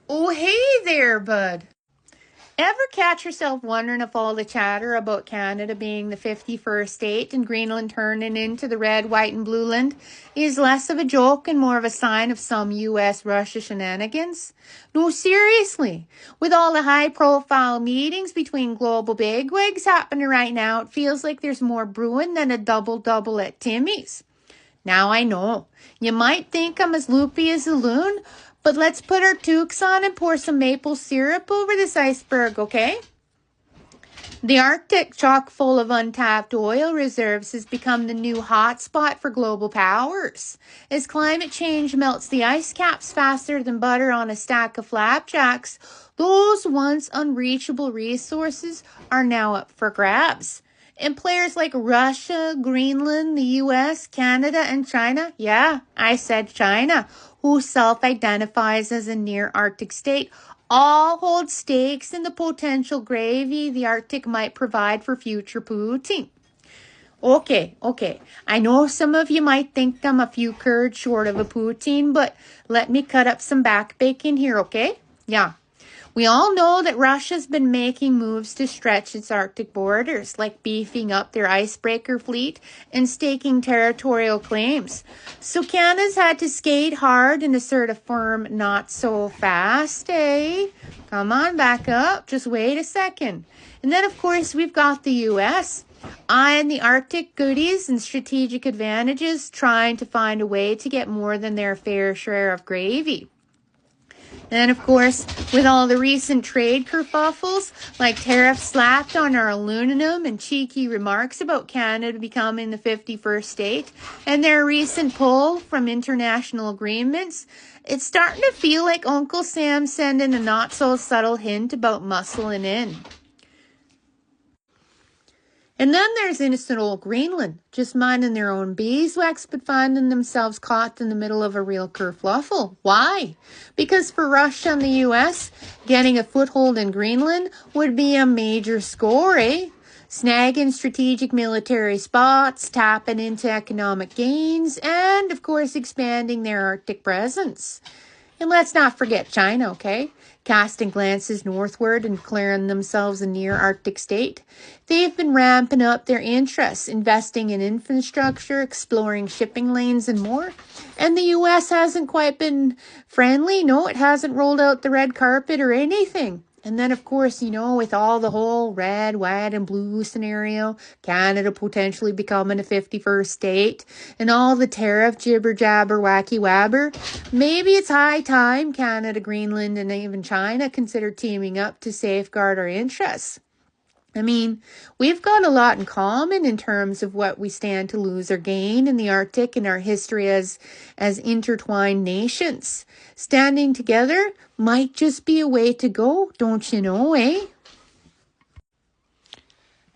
Oh, hey there, bud. Ever catch yourself wondering if all the chatter about Canada being the 51st state and Greenland turning into the red, white, and blue land is less of a joke and more of a sign of some U.S. Russia shenanigans? No, seriously. With all the high profile meetings between global bigwigs happening right now, it feels like there's more brewing than a double-double at Timmies. Now I know, you might think I'm as loopy as a loon, but let's put our toques on and pour some maple syrup over this iceberg, okay? The Arctic, chock full of untapped oil reserves, has become the new hotspot for global powers. As climate change melts the ice caps faster than butter on a stack of flapjacks, those once unreachable resources are now up for grabs. And players like Russia, Greenland, the U.S, Canada, and China, yeah, I said China, who self-identifies as a near-Arctic state, all hold stakes in the potential gravy the Arctic might provide for future Putin. Okay. I know some of you might think I'm a few curds short of a poutine, but let me cut up some back bacon here, okay? Yeah. We all know that Russia's been making moves to stretch its Arctic borders, like beefing up their icebreaker fleet and staking territorial claims. So Canada's had to skate hard and assert a firm not so fast, eh? Come on, back up. Just wait a second. And then, of course, we've got the U.S. eyeing the Arctic goodies and strategic advantages, trying to find a way to get more than their fair share of gravy. And of course, with all the recent trade kerfuffles, like tariffs slapped on our aluminum and cheeky remarks about Canada becoming the 51st state, and their recent pull from international agreements, it's starting to feel like Uncle Sam sending a not-so-subtle hint about muscling in. And then there's innocent old Greenland, just minding their own beeswax, but finding themselves caught in the middle of a real kerfluffle. Why? Because for Russia and the U.S., getting a foothold in Greenland would be a major score, eh? Snagging strategic military spots, tapping into economic gains, and, of course, expanding their Arctic presence. And let's not forget China, okay? Casting glances northward and declaring themselves a near-Arctic state. They've been ramping up their interests, investing in infrastructure, exploring shipping lanes, and more. And the U.S. hasn't quite been friendly. No, it hasn't rolled out the red carpet or anything. And then, of course, with all the whole red, white, and blue scenario, Canada potentially becoming a 51st state, and all the tariff jibber-jabber, wacky-wabber, maybe it's high time Canada, Greenland, and even China consider teaming up to safeguard our interests. I mean, we've got a lot in common in terms of what we stand to lose or gain in the Arctic and our history as intertwined nations. Standing together might just be a way to go, don't you know, eh?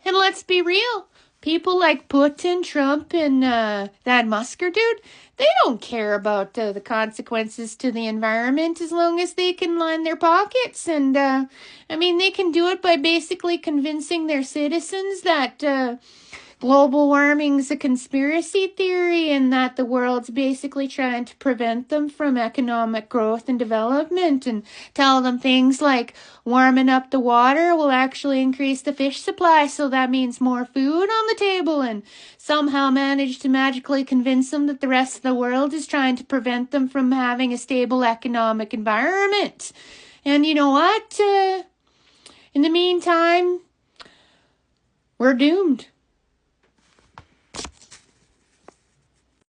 And let's be real. People like Putin, Trump, and that Musker dude, they don't care about the consequences to the environment as long as they can line their pockets. And, they can do it by basically convincing their citizens that global warming's a conspiracy theory and that the world's basically trying to prevent them from economic growth and development, and tell them things like warming up the water will actually increase the fish supply, so that means more food on the table, and somehow manage to magically convince them that the rest of the world is trying to prevent them from having a stable economic environment. And you know what? In the meantime, we're doomed.